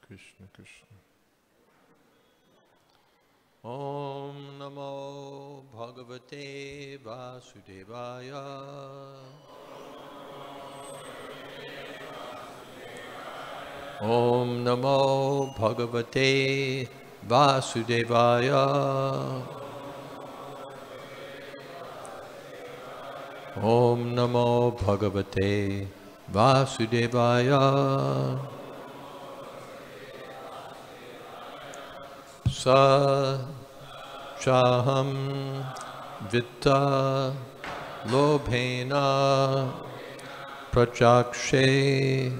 Krishna Krishna. Om Namo Bhagavate Vasudevaya. Om Namo Bhagavate Vasudevaya. Om Namo Bhagavate Vasudevaya. Sa Chaham Vitta Lobhena Prachakshe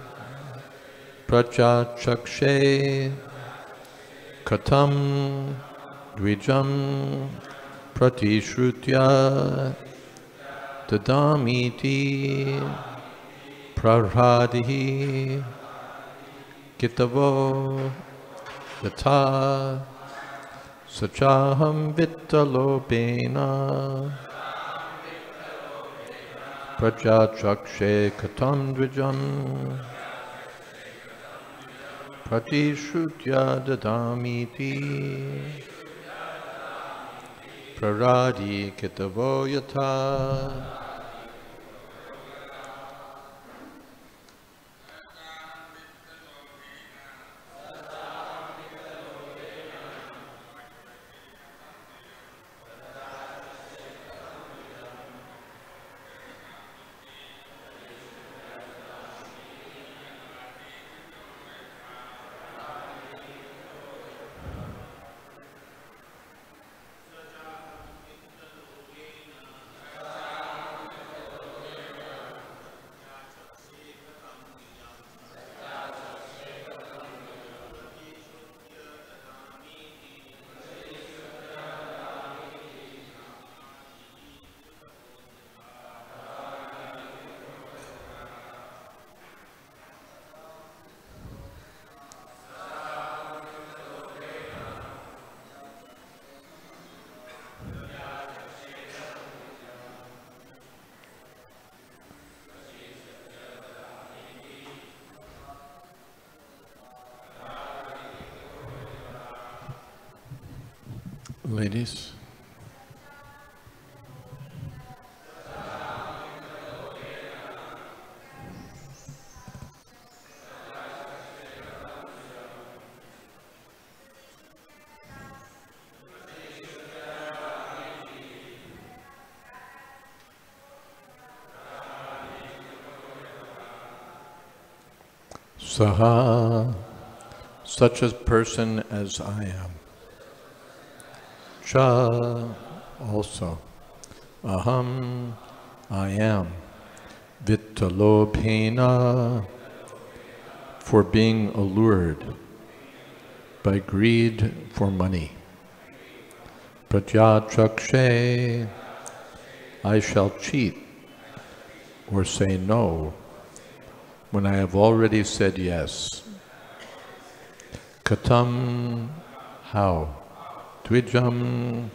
Katam Dvijam Pratishrutya Dadamiti Prarhadihi Kitavo Yata Sachaham Vittalopena Prajachakshe Katam Dvijam Pratishrutya Dadamiti Praradi Kitavo Yata. Ladies. Saha, such a person as I am. Cha, also. Aham, I am. Vittalobhena, for being allured by greed for money. Prajachakshe, I shall cheat or say no when I have already said yes. Katam, how? Dvijam,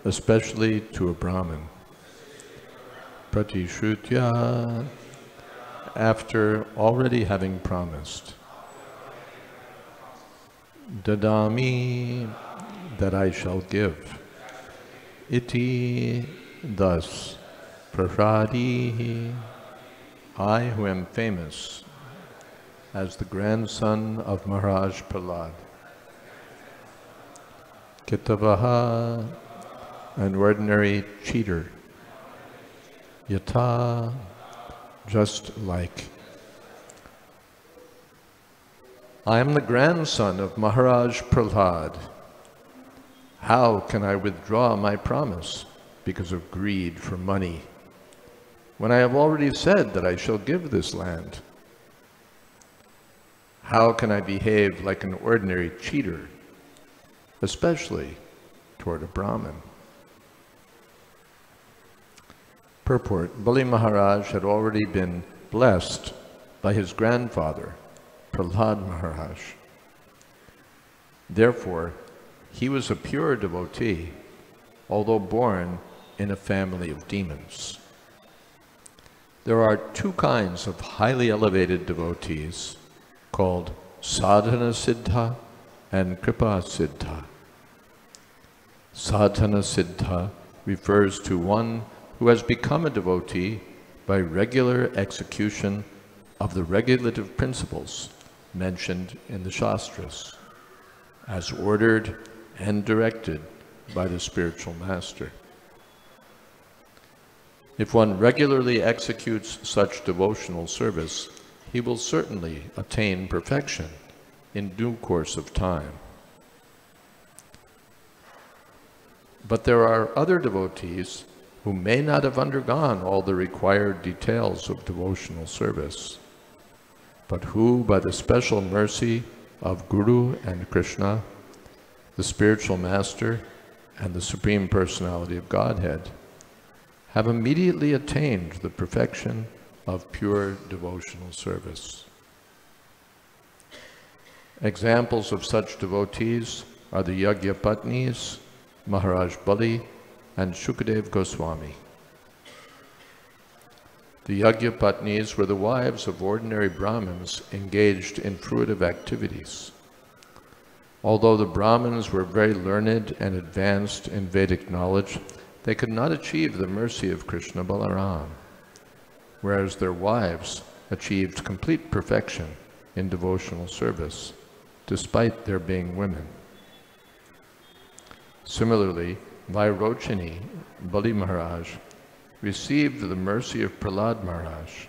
especially to a Brahmin. Pratishrutya, after already having promised. Dadami, that I shall give. Iti, thus. Praradi, I who am famous as the grandson of Maharaj Prahlad. Kitavaha, an ordinary cheater. Yata, just like. I am the grandson of Maharaj Prahlad. How can I withdraw my promise because of greed for money, when I have already said that I shall give this land? How can I behave like an ordinary cheater, especially toward a Brahmin? Purport. Bali Maharaj had already been blessed by his grandfather, Prahlad Maharaj. Therefore, he was a pure devotee, although born in a family of demons. There are two kinds of highly elevated devotees called sadhana siddha and kripa siddha. Sadhana siddha refers to one who has become a devotee by regular execution of the regulative principles mentioned in the Shastras, as ordered and directed by the spiritual master. If one regularly executes such devotional service, he will certainly attain perfection in due course of time. But there are other devotees who may not have undergone all the required details of devotional service, but who, by the special mercy of Guru and Krishna, the spiritual master, and the Supreme Personality of Godhead, have immediately attained the perfection of pure devotional service. Examples of such devotees are the Yagyapatnis, Maharaj Bali, and Shukadev Goswami. The Yagyapatnis were the wives of ordinary Brahmins engaged in fruitive activities. Although the Brahmins were very learned and advanced in Vedic knowledge, they could not achieve the mercy of Krishna Balaram, whereas their wives achieved complete perfection in devotional service, despite their being women. Similarly, Vairochini, Bali Maharaj, received the mercy of Prahlad Maharaj,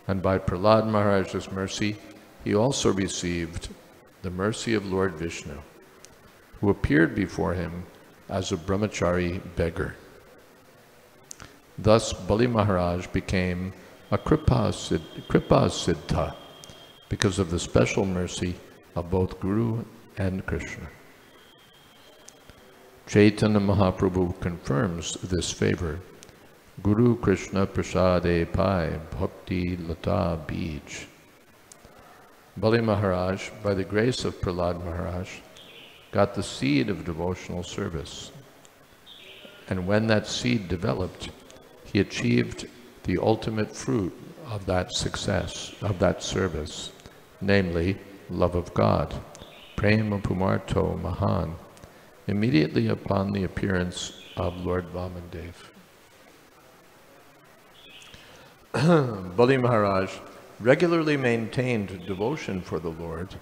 and by Prahlad Maharaj's mercy, he also received the mercy of Lord Vishnu, who appeared before him as a brahmachari beggar. Thus, Bali Maharaj became a Kripa Siddha because of the special mercy of both Guru and Krishna. Chaitanya Mahaprabhu confirms this favor. Guru Krishna Prasade Pai Bhakti Lata Bij. Bali Maharaj, by the grace of Prahlad Maharaj, got the seed of devotional service. And when that seed developed, he achieved the ultimate fruit of that success, of that service, namely love of God, Prema Pumarto Mahan, immediately upon the appearance of Lord Vamandev. Bali Maharaj regularly maintained devotion for the Lord,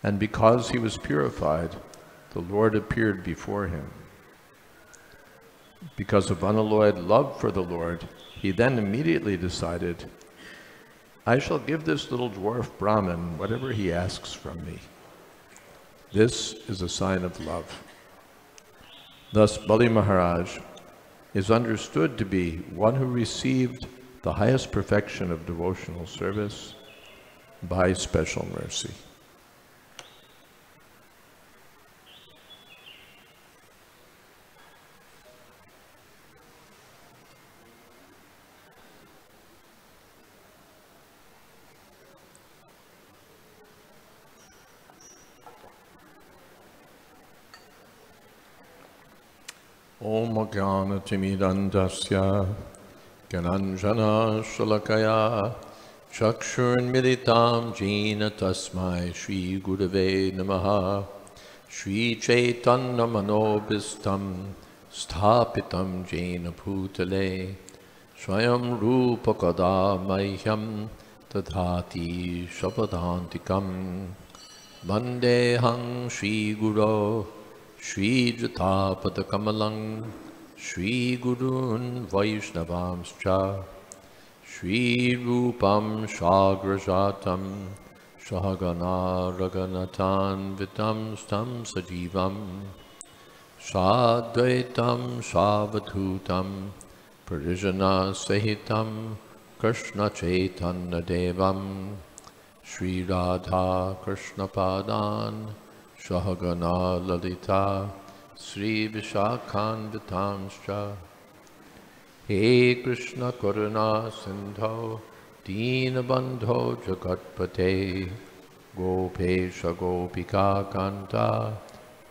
and because he was purified, the Lord appeared before him. Because of unalloyed love for the Lord, he then immediately decided, I shall give this little dwarf Brahmin whatever he asks from me. This is a sign of love. Thus, Bali Maharaj is understood to be one who received the highest perfection of devotional service by special mercy. Om Jnana-timidandasya Gyananjana Shalakaya Chakshurmilitam Jena Tasmai Shri Gurave Namaha Shri Chaitanya Manobhistam Sthapitam Jena Bhutale Swayam Rupa Kada Mahyam Tadhati Shapadantikam Vandehang Shri Guru Shri Jatapada Kamalang Shri Gurun Vaishnavamscha Shri Rupam Shagrajatam Shahagana Raganatan Vitam Stam Sajivam Shadvaitam Shavadhutam Parijana Sahitam Krishna Chaitanya Devam Shri Radha Krishna Padan Shahagana Lalita Sri Vishakhan Vitamscha He Krishna Karuna Sindho Dina Bandho Jagatpate Gopesha Gopika Kanta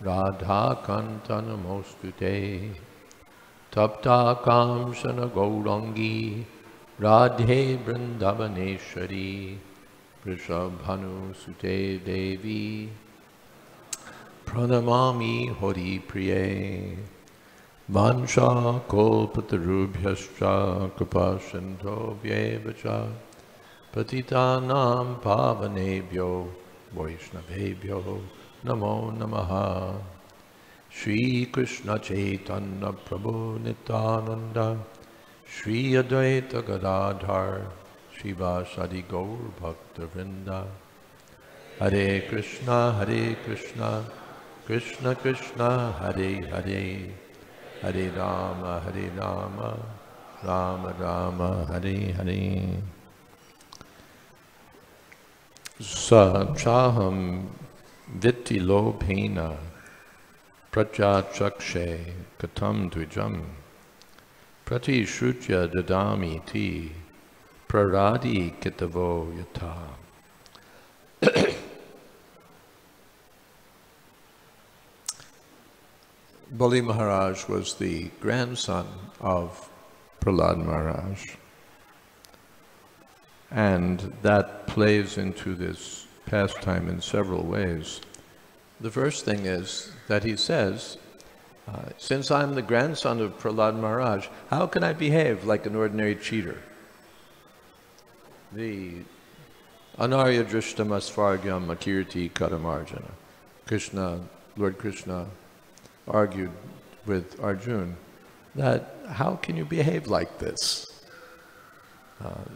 Radha Kanta Namostute Tapta Kamsana Gaurangi Radhe Vrindavaneshwari Vrishabhanu Sute Devi Pranamami Hori Priye Vansha Kolpatarubhyascha Kripasindho Vyevacha Patitanam Pavanebhyo Vaishnavebhyo Namo Namaha Shri Krishna Chaitanya Prabhu Nityananda Shri Advaita Gadadhar Shivasadi Gaur Bhakta Vrinda Hare Krishna Krishna Krishna Hare Hare Hare Rama Rama Rama Hare Hare Sa chaham vitti lobhena prajachakshe katam dvijam prati shrutya dadami ti praradi kitavo yata. Bali Maharaj was the grandson of Prahlad Maharaj, and that plays into this pastime in several ways. The first thing is that he says, since I'm the grandson of Prahlad Maharaj, how can I behave like an ordinary cheater? The Anarya Drishtam Asvargyam Akirti Kadamarjana. Lord Krishna argued with Arjuna that how can you behave like this?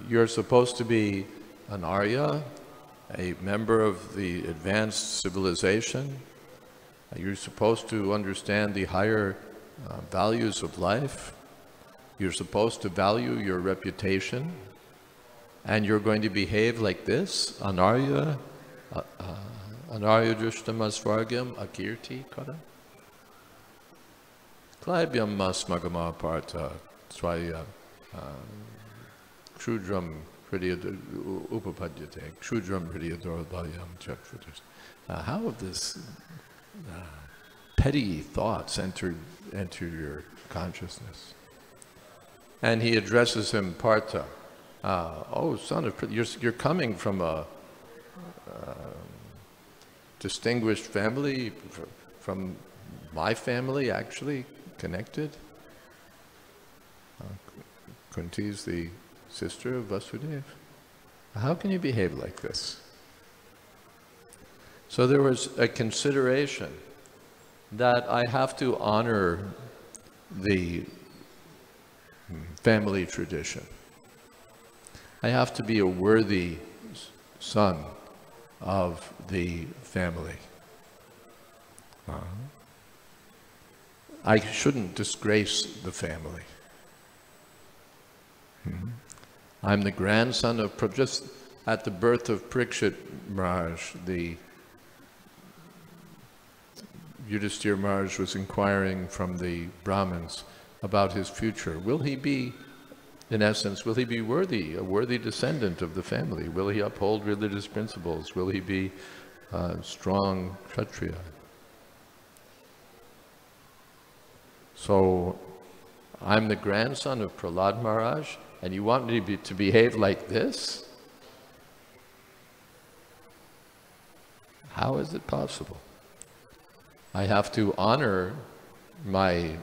You're supposed to be an Arya, a member of the advanced civilization. You're supposed to understand the higher values of life. You're supposed to value your reputation. And you're going to behave like this? Anarya Drishtam Asvargyam Akirti Kada? Klaibhyam Masmagama Partha Swaya Kshudram Upapadyate Kshudram Hridayadorbayam Chakshudras. How have this petty thoughts entered your consciousness? And he addresses him Partha. Oh, son of you're coming from a distinguished family, from my family actually connected. Kunti is the sister of Vasudeva. How can you behave like this? So there was a consideration that I have to honor the family tradition. I have to be a worthy son of the family. I shouldn't disgrace the family. I'm the grandson of, just at the birth of Parikshit Maharaj, the Yudhisthira Maharaj was inquiring from the Brahmins about his future. Will he be, in essence, will he be worthy, a worthy descendant of the family? Will he uphold religious principles? Will he be a strong Kshatriya? So, I'm the grandson of Prahlad Maharaj, and you want me to behave like this? How is it possible? I have to honor my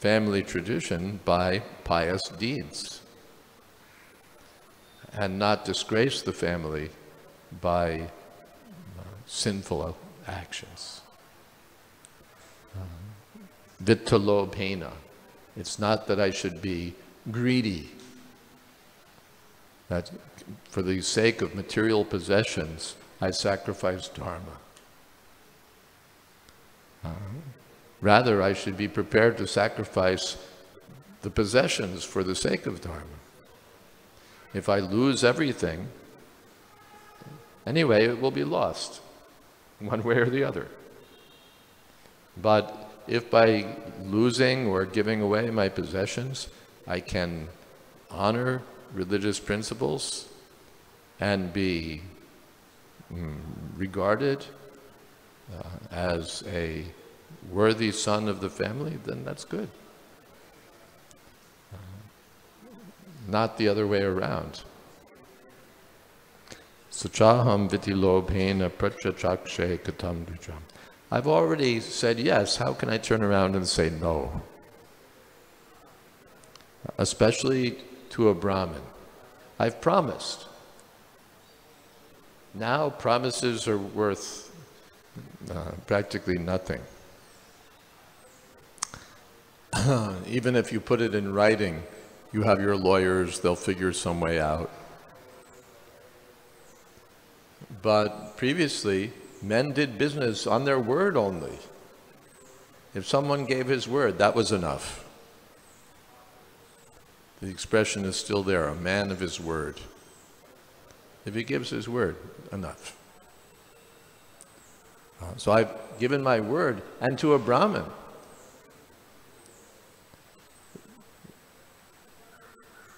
family tradition by pious deeds and not disgrace the family by sinful actions. Vittalobhena. It's not that I should be greedy, that for the sake of material possessions I sacrifice dharma. Rather, I should be prepared to sacrifice the possessions for the sake of dharma. If I lose everything, anyway, it will be lost, one way or the other. But if by losing or giving away my possessions, I can honor religious principles and be regarded as a worthy son of the family, then that's good. Not the other way around. Sachaham viti lobhena prachachakshe katam dujam. I've already said yes. How can I turn around and say no? Especially to a Brahmin. I've promised. Now promises are worth practically nothing. Even if you put it in writing, you have your lawyers, they'll figure some way out. But previously, men did business on their word only. If someone gave his word, that was enough. The expression is still there, a man of his word. If he gives his word, enough. So I've given my word, and to a Brahmin.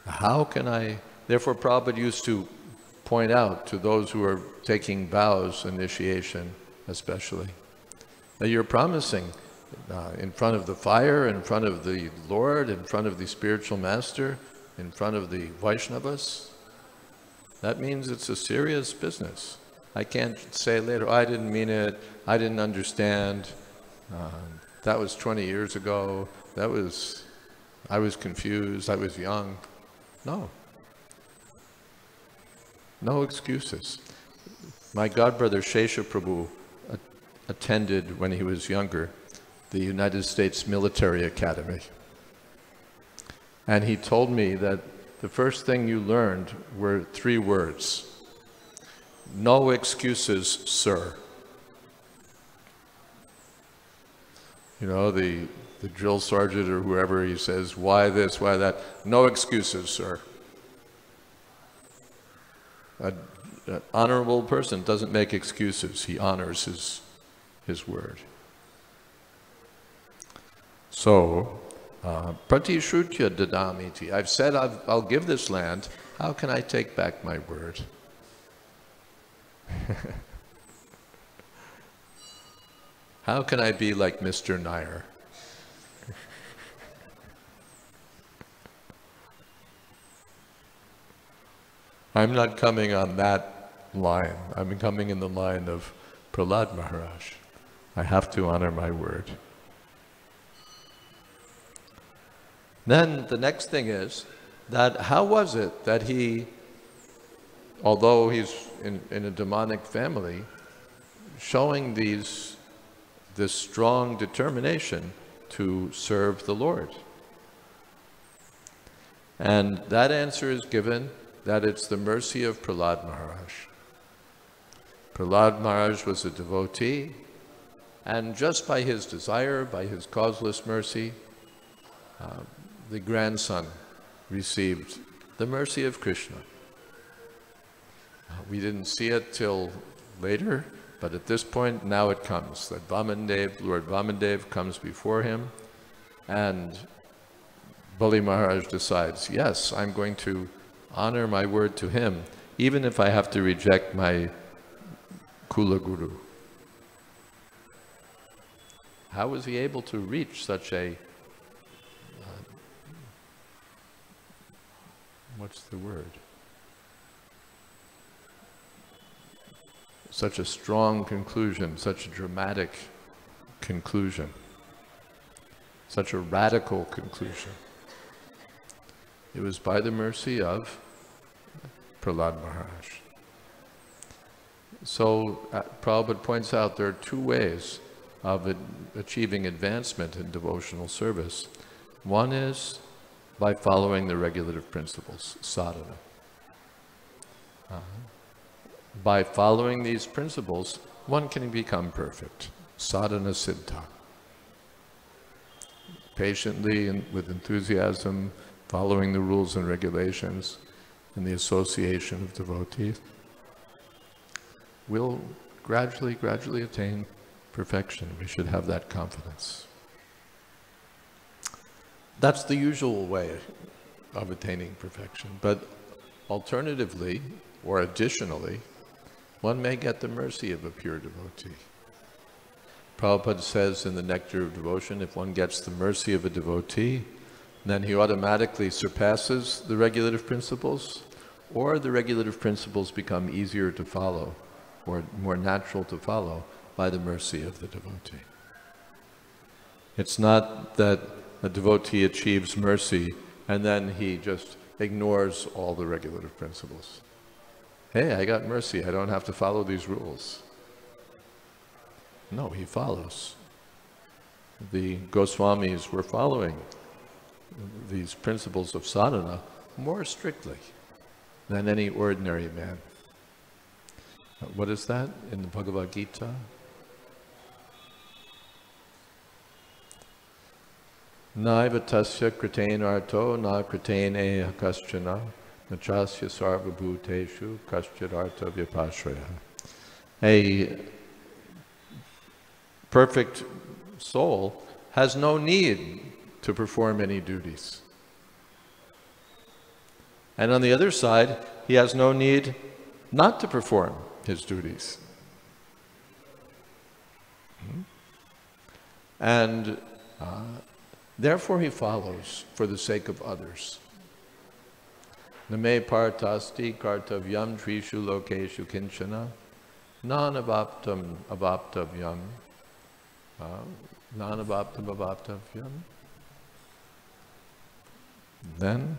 How can I, therefore Prabhupada used to point out to those who are taking vows, initiation especially, that you're promising in front of the fire, in front of the Lord, in front of the spiritual master, in front of the Vaishnavas. That means it's a serious business. I can't say later, oh, I didn't mean it, I didn't understand, that was 20 years ago, I was confused, I was young. No. No excuses. My godbrother Shesha Prabhu attended, when he was younger, the United States Military Academy. And he told me that the first thing you learned were 3 words. No excuses, sir. You know, the drill sergeant or whoever, he says, why this, why that? No excuses, sir. An honorable person doesn't make excuses. He honors his word. So, pratishrutya dadamiti. I've said I'll give this land. How can I take back my word? How can I be like Mr. Nair? I'm not coming on that line. I'm coming in the line of Prahlad Maharaj. I have to honor my word. Then the next thing is that how was it that he, although he's in a demonic family, showing this strong determination to serve the Lord? And that answer is given that it's the mercy of Prahlad Maharaj. Prahlad Maharaj was a devotee, and just by his desire, by his causeless mercy, the grandson received the mercy of Krishna. We didn't see it till later, but at this point now it comes, that Lord Vamandev comes before him, and Bali Maharaj decides, yes, I'm going to honor my word to him, even if I have to reject my Kula Guru. How was he able to reach such a, what's the word? Such a strong conclusion, such a dramatic conclusion, such a radical conclusion. It was by the mercy of Prahlad Maharaj. So Prabhupada points out there are 2 ways of achieving advancement in devotional service. One is by following the regulative principles, sadhana. By following these principles, one can become perfect, sadhana siddha. Patiently and with enthusiasm, following the rules and regulations in the association of devotees, will gradually attain perfection. We should have that confidence. That's the usual way of attaining perfection. But alternatively, or additionally, one may get the mercy of a pure devotee. Prabhupada says in the Nectar of Devotion, if one gets the mercy of a devotee, then he automatically surpasses the regulative principles, or the regulative principles become easier to follow or more natural to follow by the mercy of the devotee. It's not that a devotee achieves mercy and then he just ignores all the regulative principles. Hey, I got mercy, I don't have to follow these rules. No, he follows. The Goswamis were following these principles of sadhana more strictly than any ordinary man. What is that in the Bhagavad Gita? Naiva tasya kritain arto na kritain eha kaschana nachasya sarva bhuteshu kaschid arta vyapashraya. A perfect soul has no need to perform any duties. And on the other side, he has no need not to perform his duties. And therefore he follows for the sake of others. Name partasti kartavyam trishu lokeshu kinchana nanavaptam avaptavyam nanavaptam avaptavyam. Then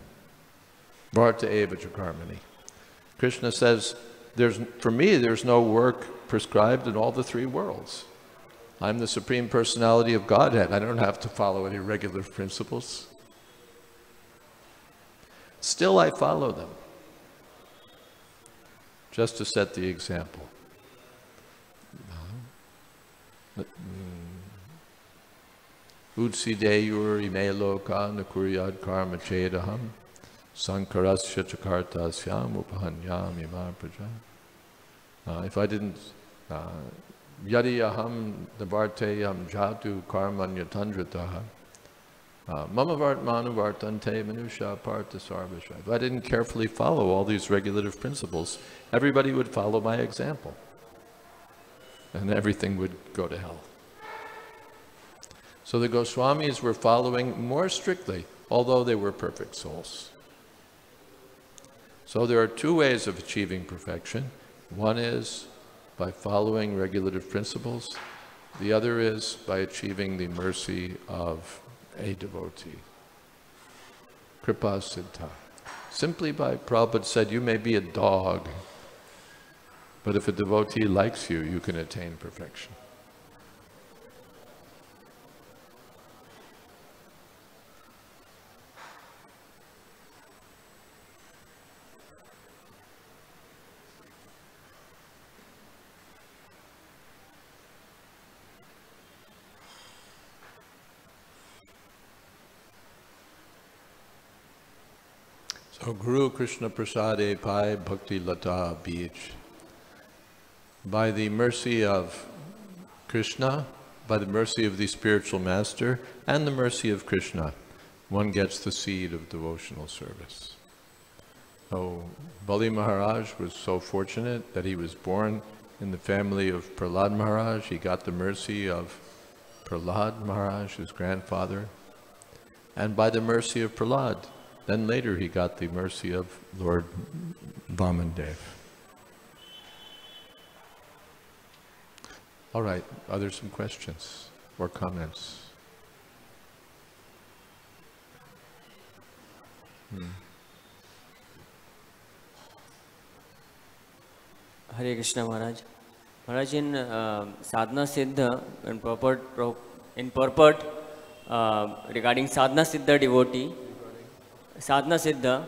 Varta eva chakarmani. Krishna says, for me, there's no work prescribed in all the three worlds. I'm the Supreme Personality of Godhead. I don't have to follow any regulative principles. Still, I follow them, just to set the example. Udsideyur ime loka nakuryad karma chedaham sankarasya chakartasyam upahanyam imar praja. If I didn't yadi aham navarteyam jatu karmanyatandrataha mama vartmanu vartante manusha parta sarvasha. If I didn't carefully follow all these regulative principles, everybody would follow my example. And everything would go to hell. So the Goswamis were following more strictly, although they were perfect souls. So there are two ways of achieving perfection. One is by following regulative principles. The other is by achieving the mercy of a devotee. Kripa Siddha. Simply by, Prabhupada said, you may be a dog, but if a devotee likes you, you can attain perfection. So Guru Krishna Prasade Pai Bhakti Lata Bij. By the mercy of Krishna, by the mercy of the spiritual master, and the mercy of Krishna, one gets the seed of devotional service. So Bali Maharaj was so fortunate that he was born in the family of Prahlad Maharaj. He got the mercy of Prahlad Maharaj, his grandfather. And by the mercy of Prahlad, then later he got the mercy of Lord Vamandev. All right, are there some questions or comments? Hare Krishna Maharaj. Maharaj, in Sadhana Siddha, in purport regarding Sadhana Siddha devotee, Sadhana Siddha,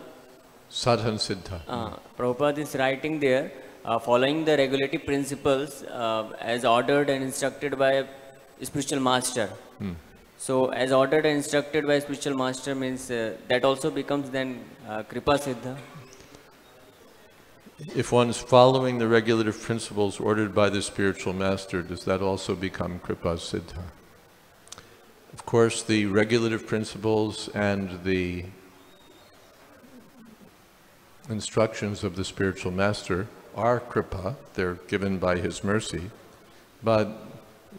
Sadhan Siddha. Prabhupada is writing there, following the regulative principles as ordered and instructed by a spiritual master. So, as ordered and instructed by a spiritual master means that also becomes then Kripa Siddha. If one is following the regulative principles ordered by the spiritual master, does that also become Kripa Siddha? Of course, the regulative principles and the instructions of the spiritual master are Kripa, they're given by his mercy, but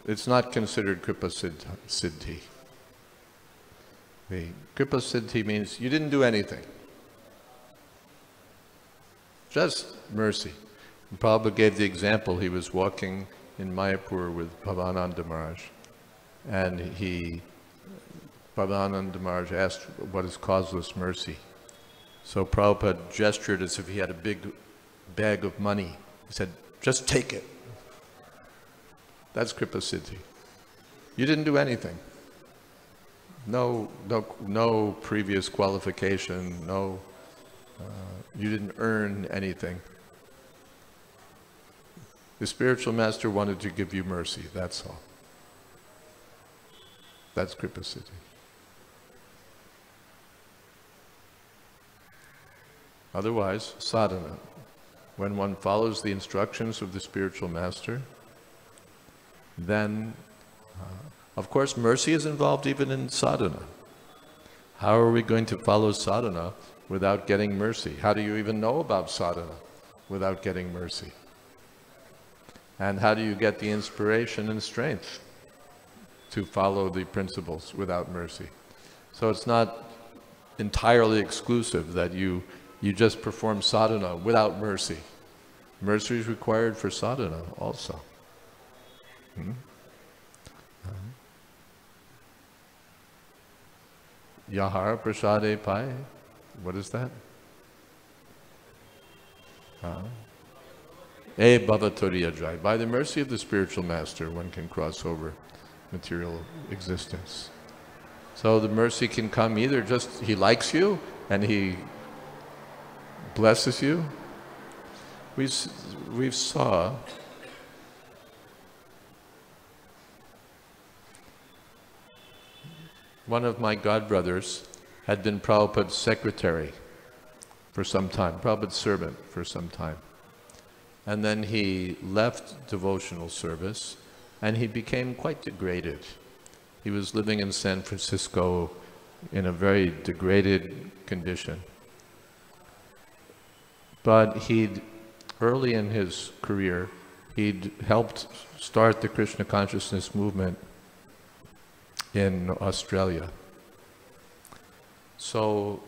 it's not considered Kripa Siddhi. The Kripa Siddhi means you didn't do anything. just mercy. And Prabhupada gave the example, he was walking in Mayapur with Bhavananda Maharaj, and Bhavananda Maharaj asked, what is causeless mercy? So Prabhupada gestured as if he had a big bag of money. He said, just take it. That's Kripa Siddhi. You didn't do anything. No previous qualification, you didn't earn anything. The spiritual master wanted to give you mercy, that's all. That's Kripa Siddhi. Otherwise, sadhana. When one follows the instructions of the spiritual master, then, of course, mercy is involved even in sadhana. How are we going to follow sadhana without getting mercy? How do you even know about sadhana without getting mercy? And how do you get the inspiration and strength to follow the principles without mercy? So it's not entirely exclusive that you just perform sadhana without mercy. Mercy is required for sadhana also. Yahara prasade pai. What is that? E bhavatoriyajai. By the mercy of the spiritual master, one can cross over material existence. So the mercy can come either just he likes you and he blesses you. We saw one of my godbrothers had been Prabhupada's secretary for some time, Prabhupada's servant for some time. And then he left devotional service and he became quite degraded. He was living in San Francisco in a very degraded condition. But early in his career, he'd helped start the Krishna consciousness movement in Australia. So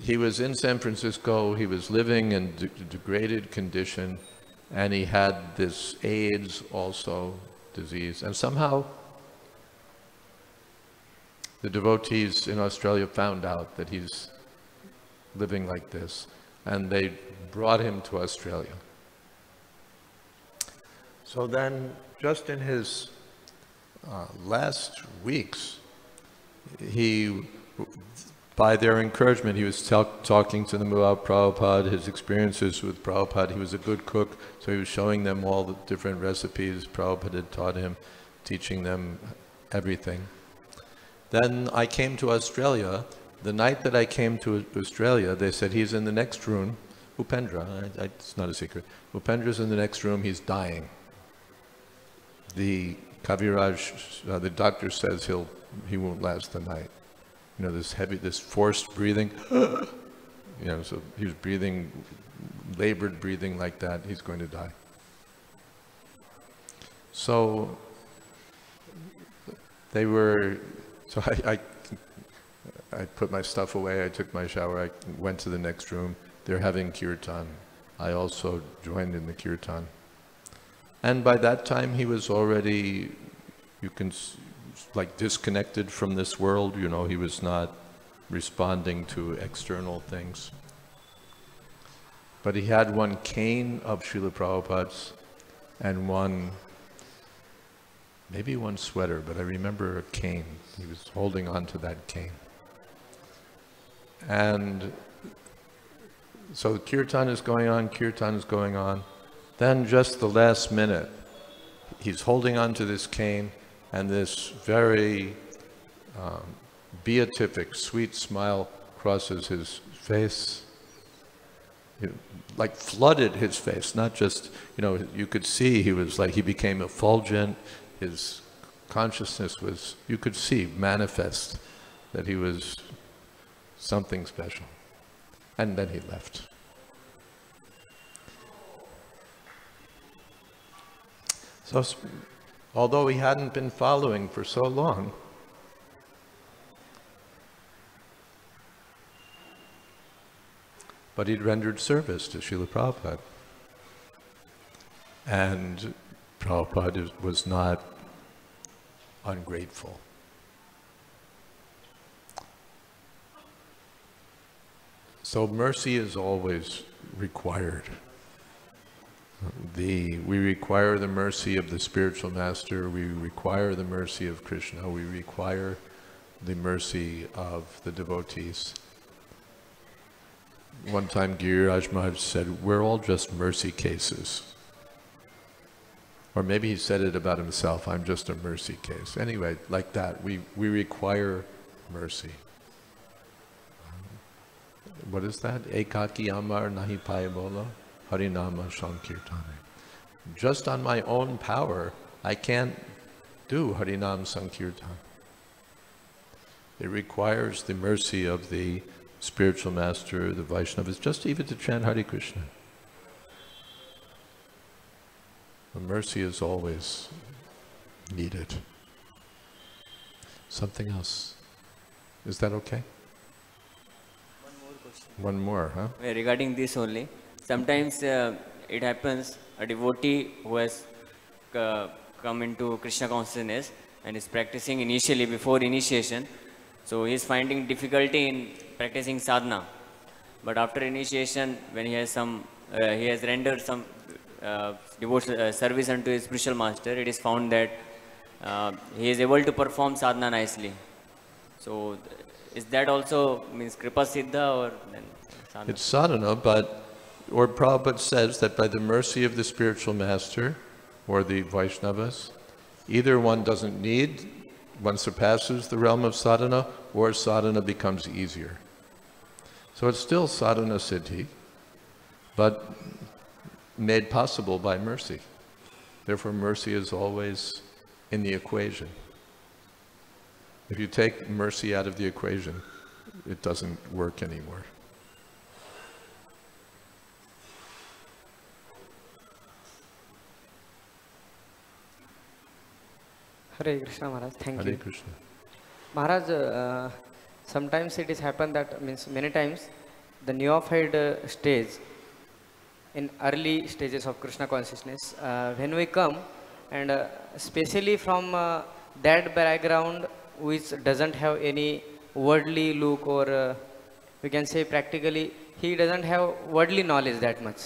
he was in San Francisco, he was living in degraded condition, and he had this AIDS also, disease. And somehow the devotees in Australia found out that he's living like this, and they brought him to Australia. So then, just in his last weeks, by their encouragement, he was talking to them about Prabhupada, his experiences with Prabhupada. He was a good cook, so he was showing them all the different recipes Prabhupada had taught him, teaching them everything. Then I came to Australia. The night that I came to Australia, they said, he's in the next room. Upendra, it's not a secret. Upendra's in the next room, he's dying. The Kaviraj, the doctor says he won't last the night. You know, this forced breathing, you know, so he was breathing, labored breathing like that, he's going to die. So I put my stuff away, I took my shower, I went to the next room. They're having kirtan. I also joined in the kirtan. And by that time he was already, like disconnected from this world, you know, he was not responding to external things. But he had one cane of Srila Prabhupada's and maybe one sweater, but I remember a cane. He was holding on to that cane. And so the kirtan is going on, Then just the last minute, he's holding on to this cane and this very beatific, sweet smile crosses his face. It like flooded his face, not just, you know, you could see he became effulgent, his consciousness was, you could see, manifest that he was something special. And then he left. So, although he hadn't been following for so long, but he'd rendered service to Srila Prabhupada. And Prabhupada was not ungrateful. So mercy is always required. We require the mercy of the spiritual master, we require the mercy of Krishna, we require the mercy of the devotees. One time Giriraj Maharaj said, we're all just mercy cases. Or maybe he said it about himself, I'm just a mercy case. Anyway, like that, we require mercy. What is that? Ekaki amar nahi paye bolo, harinama sankirtane. Just on my own power, I can't do harinam sankirtan. It requires the mercy of the spiritual master, the Vaishnavas, just even to chant Hare Krishna. The mercy is always needed. Something else. Is that okay? One more, huh? Regarding this only, sometimes it happens, a devotee who has come into Krishna consciousness and is practicing initially, before initiation, so he is finding difficulty in practicing sadhana. But after initiation, when he has rendered some service unto his spiritual master, it is found that he is able to perform sadhana nicely. So is that also means Kripa Siddha or then sadhana? It's sadhana, but or Prabhupada says that by the mercy of the spiritual master or the Vaishnavas, either one doesn't need, one surpasses the realm of sadhana, or sadhana becomes easier. So it's still sadhana siddhi, but made possible by mercy. Therefore mercy is always in the equation. If you take mercy out of the equation, it doesn't work anymore. Hare Krishna Maharaj, thank Hare you. Krishna. Maharaj, sometimes it is happened that means many times the neophyte stage in early stages of Krishna consciousness, when we come and especially from that background which doesn't have any worldly look, or we can say practically he doesn't have worldly knowledge that much.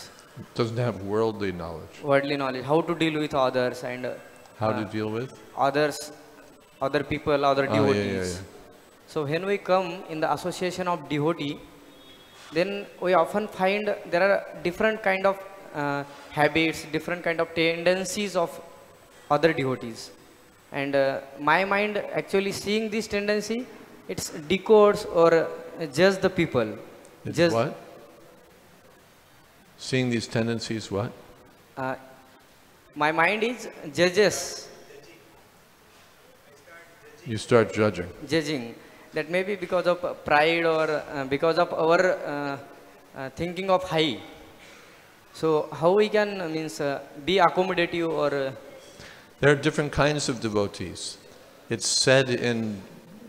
Doesn't have worldly knowledge. Worldly knowledge, how to deal with others and How to deal with? others, other people, other devotees. Yeah. So when we come in the association of devotee, then we often find there are different kind of habits, different kind of tendencies of other devotees. And my mind actually seeing this tendency, it's decodes or judge the people. It's Just, what? Seeing these tendencies, what? my mind is judges, You start judging. judging. That may be because of pride or because of our thinking of high. So how we can be accommodative or There are different kinds of devotees. It's said in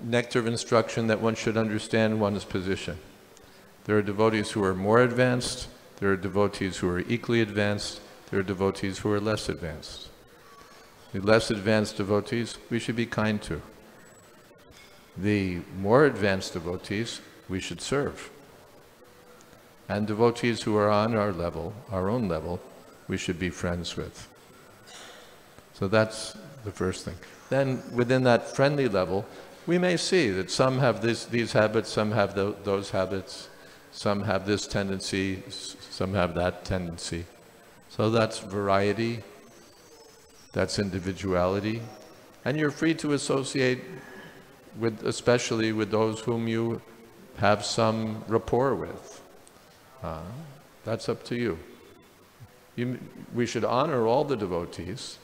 Nectar of Instruction that one should understand one's position. There are devotees who are more advanced, there are devotees who are equally advanced, there are devotees who are less advanced. The less advanced devotees we should be kind to. The more advanced devotees we should serve. And devotees who are on our level, our own level, we should be friends with. So that's the first thing. Then within that friendly level, we may see that some have these habits, some have those habits, some have this tendency, some have that tendency. So that's variety, that's individuality, and you're free to associate with, especially with those whom you have some rapport with. That's up to you. We should honor all the devotees,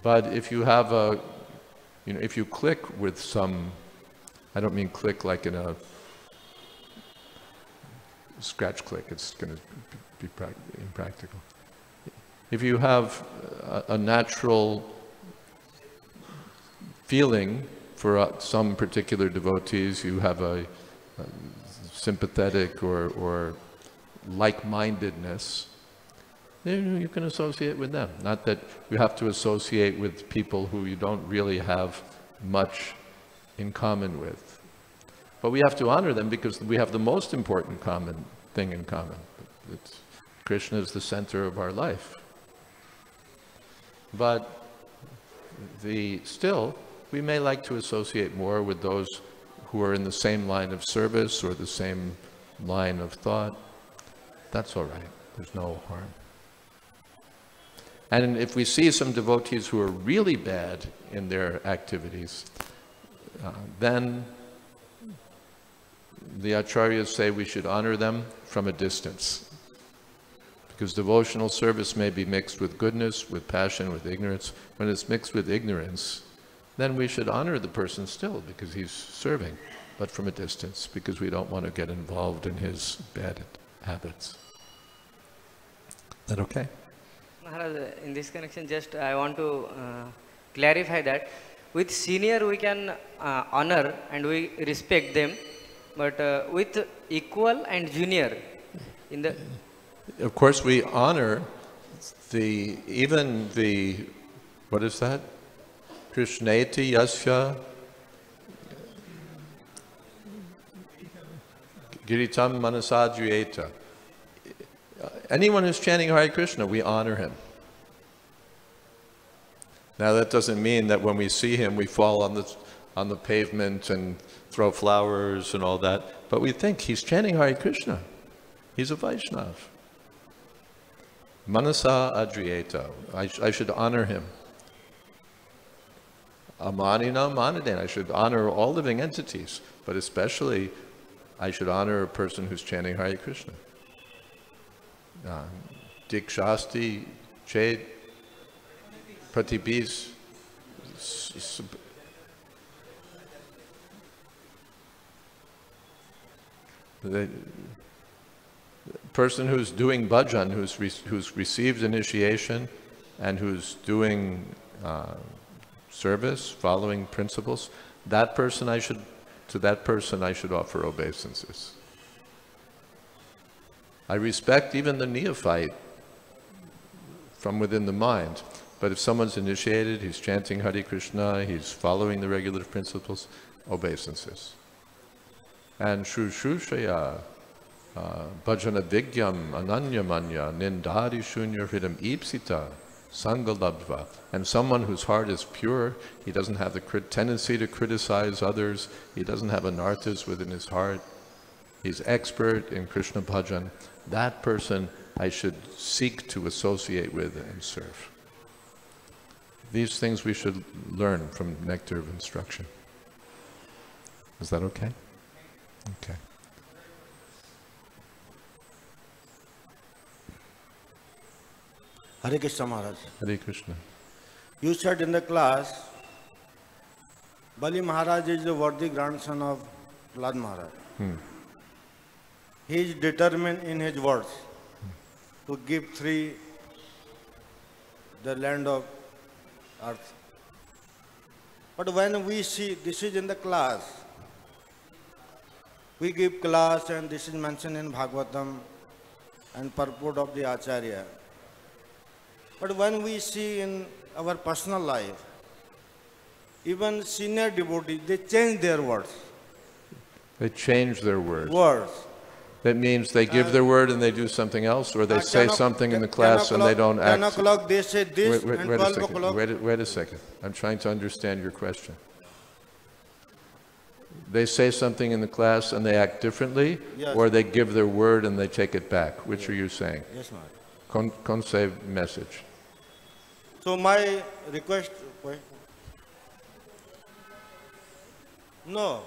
but if you have if you click with some, I don't mean click like in a scratch click, it's going to be impractical. If you have a natural feeling for some particular devotees, you have a sympathetic or like-mindedness, then you can associate with them. Not that you have to associate with people who you don't really have much in common with. But we have to honor them because we have the most important common thing in common. Krishna is the center of our life. But still, we may like to associate more with those who are in the same line of service or the same line of thought. That's all right. There's no harm. And if we see some devotees who are really bad in their activities, then the acharyas say we should honor them from a distance. Because devotional service may be mixed with goodness, with passion, with ignorance. When it's mixed with ignorance, then we should honor the person still because he's serving, but from a distance, because we don't want to get involved in his bad habits. Is that okay? Maharaj, in this connection, just I want to clarify that with senior we can honor and we respect them, but with equal and junior, in the... Of course, we honor even the, what is that? Krishneti yasya giritam manasadhyeta. Anyone who's chanting Hare Krishna, we honor him. Now that doesn't mean that when we see him, we fall on the pavement and throw flowers and all that, but we think he's chanting Hare Krishna. He's a Vaishnava. Manasa adriyeta. I should honor him. Amanina manadena. I should honor all living entities, but especially I should honor a person who's chanting Hare Krishna. Dikshasti ched pratibis. The person who's doing bhajan, who's received initiation and who's doing service, following principles, to that person I should offer obeisances. I respect even the neophyte from within the mind, but if someone's initiated, he's chanting Hare Krishna, he's following the regulative principles, obeisances. And Shushushaya, Bhajana Vigyam, Ananyamanya, Nindari Shunya Hridam Ipsita, Sangalabdva. And someone whose heart is pure, he doesn't have the tendency to criticize others, he doesn't have anarthas within his heart, he's expert in Krishna bhajan, that person I should seek to associate with and serve. These things we should learn from Nectar of Instruction. Is that okay? Okay. Hare Krishna Maharaj. Hare Krishna. You said in the class, Bali Maharaj is the worthy grandson of Prahlad Maharaj. He is determined in his words to give three the land of earth. But when we see, this is in the class, we give class and this is mentioned in Bhagavatam and purport of the Acharya. But when we see in our personal life, even senior devotees, they change their words. They change their words. Words. That means they give their word and they do something else, or they say something in the class and they don't act. 10 o'clock they say this, and 12 o'clock. Wait a second. I'm trying to understand your question. They say something in the class and they act differently, yes, or they give their word and they take it back. Which are you saying? Yes, ma'am. Concept message. So my request, no,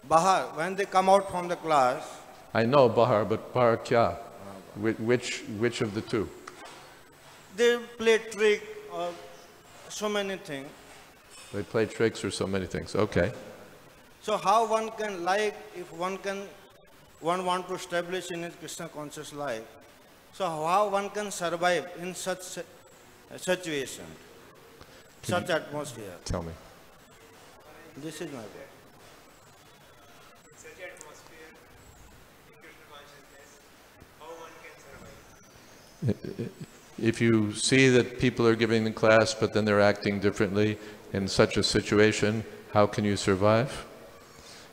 Bahar, when they come out from the class. I know Bahar, but Bahar kya? Which of the two? They play trick or so many things. They play tricks or so many things. Okay. So how one can if one want to establish in his Krishna conscious life, so how one can survive in such situation, such atmosphere? Tell me. This is my way. Such atmosphere in Krishna consciousness, how one can If you see that people are giving the class, but then they're acting differently in such a situation, how can you survive?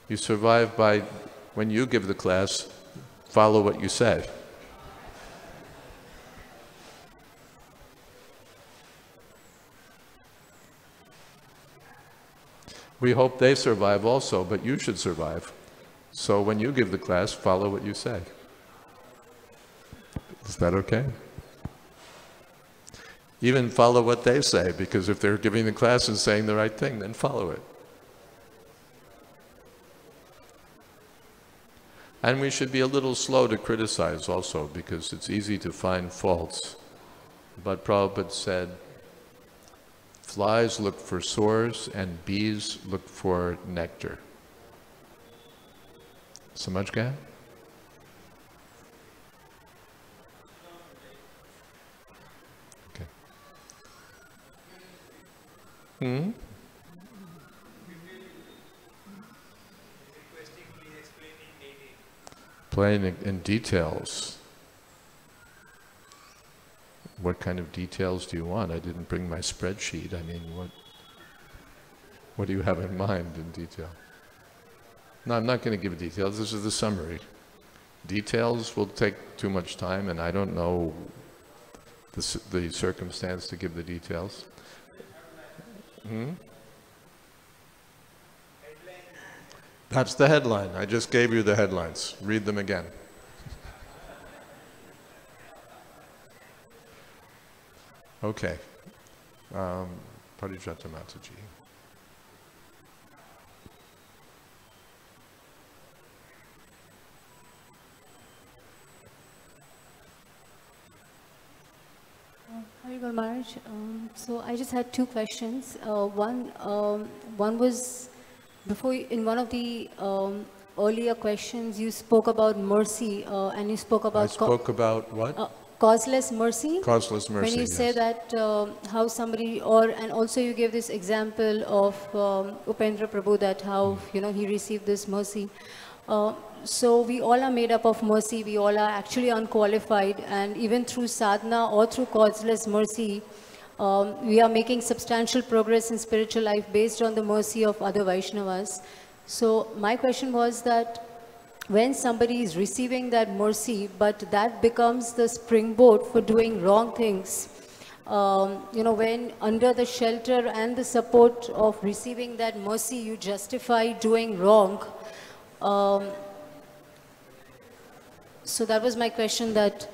You survive by, when you give the class, follow what you say. We hope they survive also, but you should survive. So when you give the class, follow what you say. Is that okay? Even follow what they say, because if they're giving the class and saying the right thing, then follow it. And we should be a little slow to criticize also, because it's easy to find faults. But Prabhupada said, flies look for sores and bees look for nectar. Samajh gaya? Okay. Explain in details. What kind of details do you want? I didn't bring my spreadsheet. I mean, what do you have in mind in detail? No, I'm not going to give details. This is the summary. Details will take too much time, and I don't know the circumstance to give the details. That's the headline. I just gave you the headlines. Read them again. Okay. Parijata Mataji. Hare Maharaj. So I just had two questions. One was, before, in one of the earlier questions, you spoke about mercy, and you spoke about... I spoke about what? Causeless mercy. Causeless mercy, when you say that how somebody, and also you gave this example of Upendra Prabhu, that how he received this mercy. So we all are made up of mercy. We all are actually unqualified, and even through sadhana or through causeless mercy, we are making substantial progress in spiritual life based on the mercy of other Vaishnavas. So my question was that, when somebody is receiving that mercy, but that becomes the springboard for doing wrong things, when under the shelter and the support of receiving that mercy, you justify doing wrong. So that was my question, that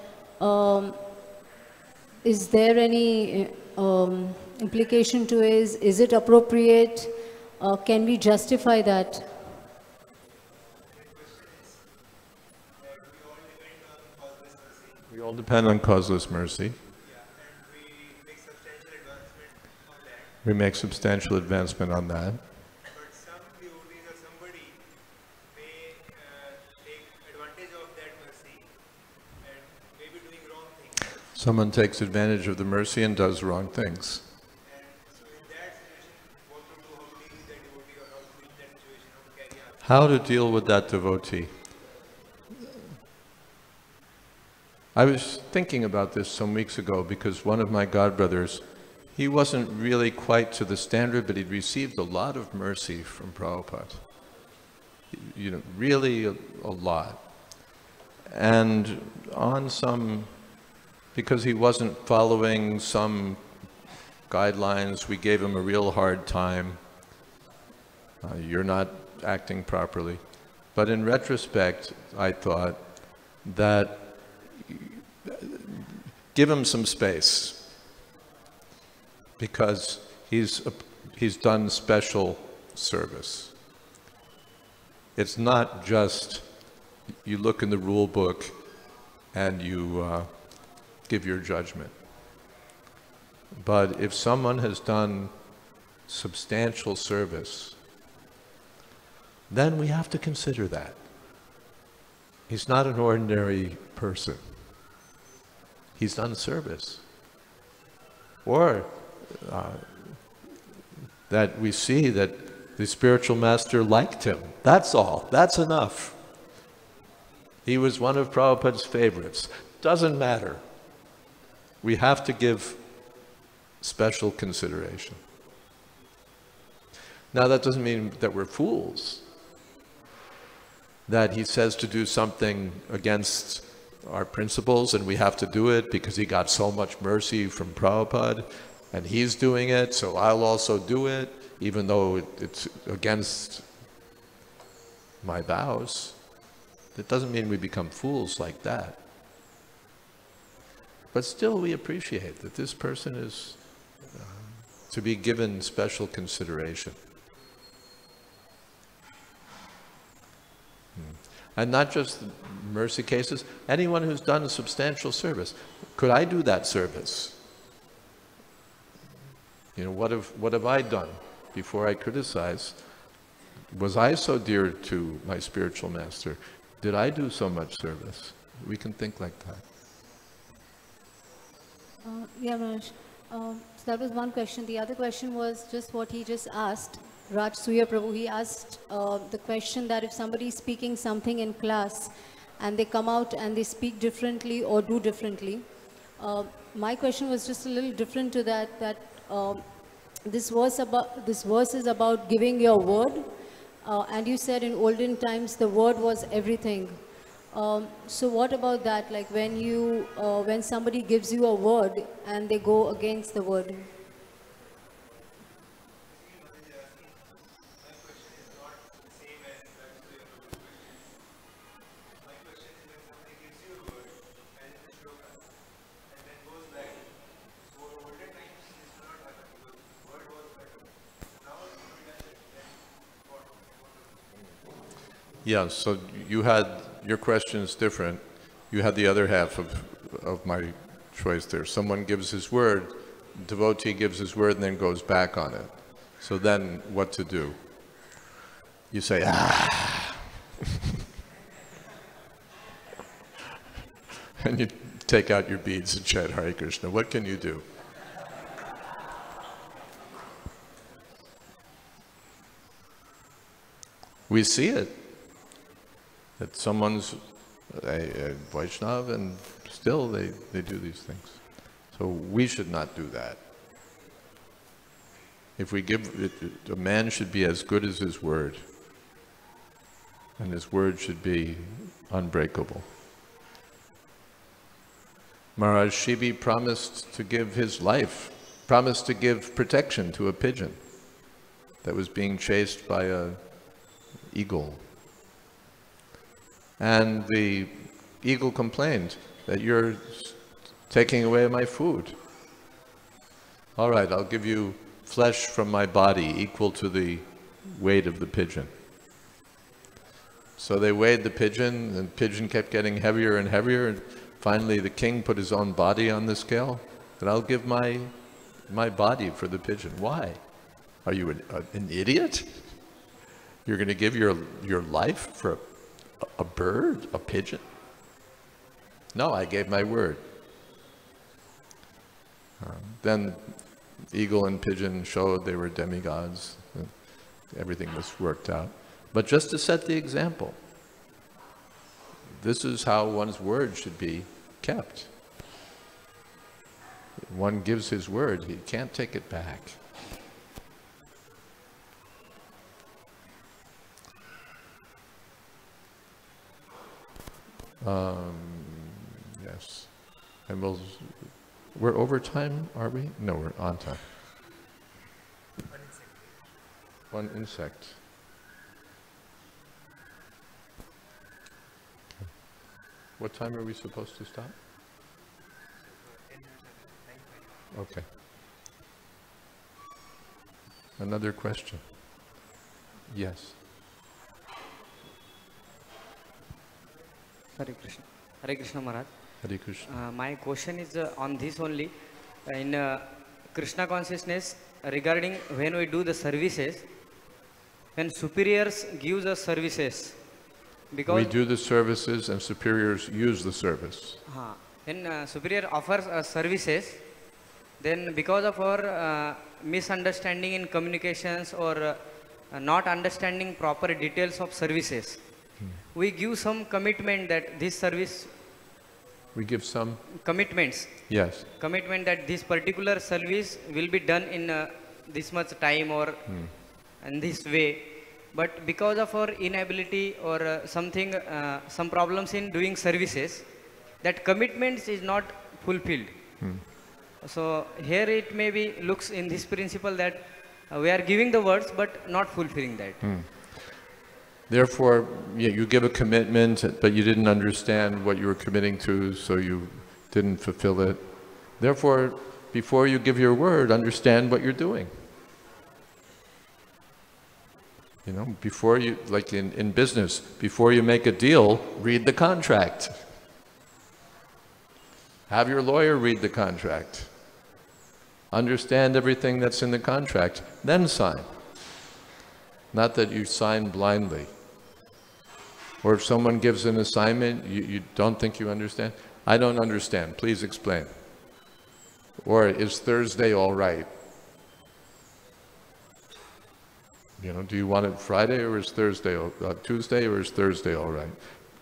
is there any implication to it? Is it appropriate? Can we justify that? We all depend on causeless mercy. We make substantial advancement on that. But some devotees or somebody may take advantage of that mercy and may be doing wrong things. Someone takes advantage of the mercy and does wrong things. And so in that situation, what to do, how to deal with that devotee, or how to deal with that situation, how to carry out? How to deal with that devotee? I was thinking about this some weeks ago, because one of my godbrothers, he wasn't really quite to the standard, but he'd received a lot of mercy from Prabhupada. Really a lot. And because he wasn't following some guidelines, we gave him a real hard time. You're not acting properly. But in retrospect, I thought that give him some space, because he's done special service. It's not just you look in the rule book and you give your judgment. But if someone has done substantial service, then we have to consider that. He's not an ordinary person. He's done service. Or that we see that the spiritual master liked him. That's all. That's enough. He was one of Prabhupada's favorites. Doesn't matter. We have to give special consideration. Now that doesn't mean that we're fools, that he says to do something against our principles and we have to do it because he got so much mercy from Prabhupada and he's doing it, so I'll also do it, even though it's against my vows. That doesn't mean we become fools like that. But still we appreciate that this person is to be given special consideration. And not just mercy cases, anyone who's done a substantial service. Could I do that service? You know, what have I done before I criticize? Was I so dear to my spiritual master? Did I do so much service? We can think like that. Yeah, Maharaj. So that was one question. The other question was just what he just asked. Raj Suya Prabhu, he asked the question that if somebody is speaking something in class and they come out and they speak differently or do differently, my question was just a little different to that, this verse is about giving your word, and you said in olden times the word was everything. So what about that, like when somebody gives you a word and they go against the word? Yeah, so you had, your question is different. You had the other half of my choice there. Someone gives his word, devotee gives his word and then goes back on it. So then what to do? You say, and you take out your beads and chant Hare Krishna. What can you do? We see it. That someone's a Vaishnava and still they do these things. So we should not do that. If we give, a man should be as good as his word. And his word should be unbreakable. Maharaj Shivi promised to give his life, promised to give protection to a pigeon that was being chased by an eagle. And the eagle complained that you're taking away my food. All right, I'll give you flesh from my body equal to the weight of the pigeon. So they weighed the pigeon, and the pigeon kept getting heavier and heavier, and finally the king put his own body on the scale, and I'll give my body for the pigeon. Why? Are you an idiot? You're going to give your life for a bird, a pigeon? No, I gave my word. Then eagle and pigeon showed they were demigods. Everything was worked out. But just to set the example, this is how one's word should be kept. One gives his word, he can't take it back. Yes. And we're over time, are we? No, we're on time. One insect. What time are we supposed to stop? Okay. Another question? Yes. Hare Krishna. Hare Krishna Maharaj. Hare Krishna. My question is on this only. In Krishna consciousness, regarding when we do the services, when superiors gives us services, because we do the services and superiors use the service. When superior offers us services, then because of our misunderstanding in communications or not understanding proper details of services, we give some commitment that this service We give some? commitments. Yes. Commitment that this particular service will be done in this much time or in this way. But because of our inability or something, some problems in doing services, that commitments is not fulfilled. So here it maybe looks in this principle that we are giving the words but not fulfilling that. Therefore, yeah, you give a commitment, but you didn't understand what you were committing to, so you didn't fulfill it. Therefore, before you give your word, understand what you're doing. You know, before you, like in business, before you make a deal, read the contract. Have your lawyer read the contract. Understand everything that's in the contract, then sign. Not that you sign blindly. Or if someone gives an assignment, you don't think you understand. I don't understand, please explain. Or is Thursday all right? You know, do you want it Friday or is Thursday, Tuesday or is Thursday all right?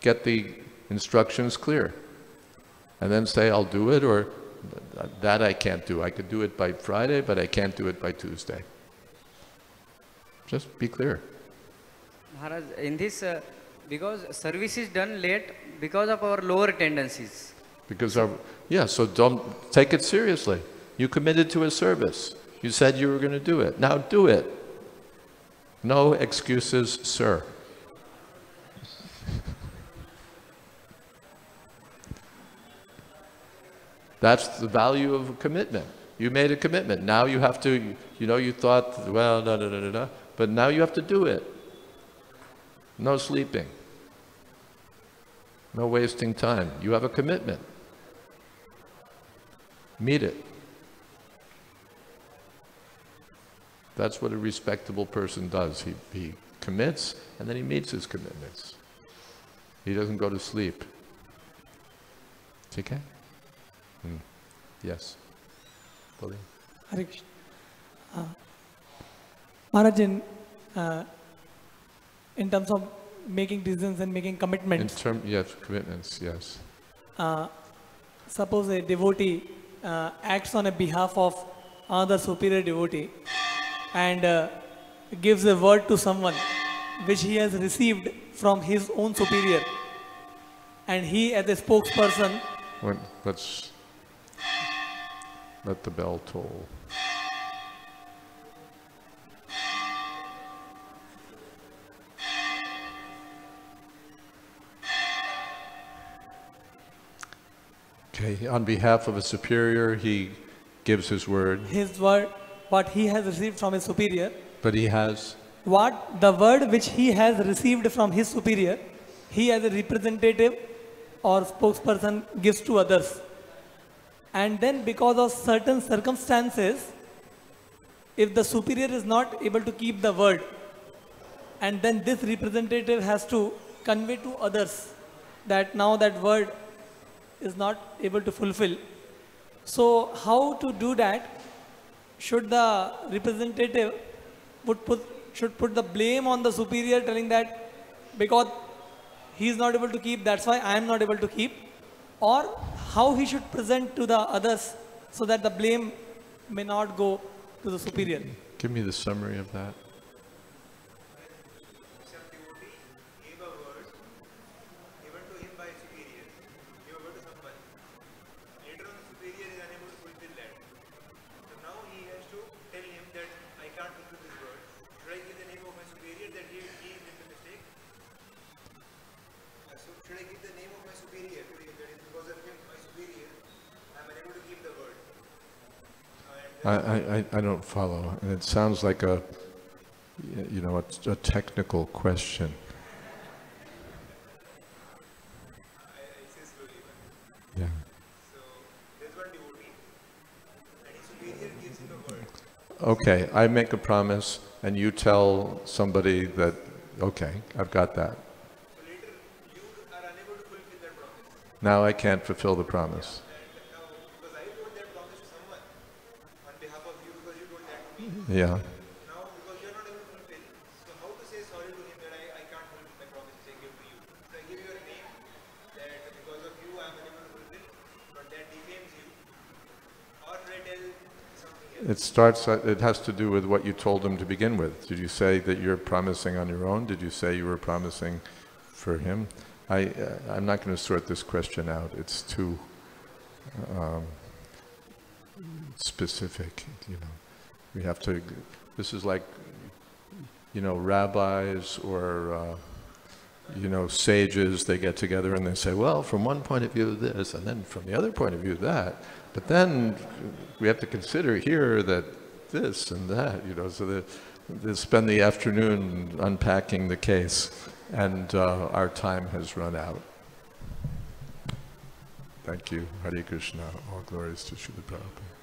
Get the instructions clear. And then say, I'll do it, or that I can't do. I could do it by Friday, but I can't do it by Tuesday. Just be clear. Maharaj, in this, because service is done late because of our lower tendencies. Because so don't take it seriously. You committed to a service. You said you were going to do it. Now do it. No excuses, sir. That's the value of a commitment. You made a commitment. Now you have to, you thought, well, no. But now you have to do it. No sleeping. No wasting time. You have a commitment. Meet it. That's what a respectable person does. He commits and then he meets his commitments. He doesn't go to sleep. Okay? Yes. Pauline. Hare Krishna. Maharaj, in terms of making decisions and making commitments. Yes, commitments, yes. Suppose a devotee acts on a behalf of another superior devotee and gives a word to someone which he has received from his own superior, and he as a spokesperson. Let's let the bell toll. Okay, on behalf of a superior, he gives his word. His word, what he has received from his superior. But he has? The word which he has received from his superior, he as a representative or spokesperson gives to others. And then because of certain circumstances, if the superior is not able to keep the word, and then this representative has to convey to others that now that word is not able to fulfill. So how to do that? Should the representative should put the blame on the superior, telling that because he is not able to keep, that's why I am not able to keep? Or how he should present to the others so that the blame may not go to the superior? Give me the summary of that. Some devotee gave a word given to him by superior. Gave a word to someone. Later on, the superior is unable to fulfill that. So now he has to tell him that I can't fulfill this word. Should I give the name of my superior that he made the mistake? So should I give the name of my superior to him that is because of him, my superior, I am unable to keep the word? I don't follow. And it sounds like a technical question. I say slowly. Yeah. So there's one devotee and his superior gives him a word. Okay, I make a promise and you tell somebody that, okay, I've got that. So later you are unable to fulfill that promise. Now I can't fulfill the promise. And now, because I told that promise to someone on behalf of you, because you told that to me. Yeah. Now, because you are not able to fulfill, so how to say sorry to him that I can't fulfill my promise which I gave to you? So I give you a name that because of you I am unable to fulfill. It starts, it has to do with what you told him to begin with. Did you say that you're promising on your own? Did you say you were promising for him? I'm not going to sort this question out. It's too specific, you know. We have to, this is like, you know, rabbis or, you know, sages, they get together and they say, well, from one point of view this, and then from the other point of view that. But then we have to consider here that this and that, you know, so they spend the afternoon unpacking the case, and our time has run out. Thank you. Hare Krishna. All glories to Srila Prabhupada.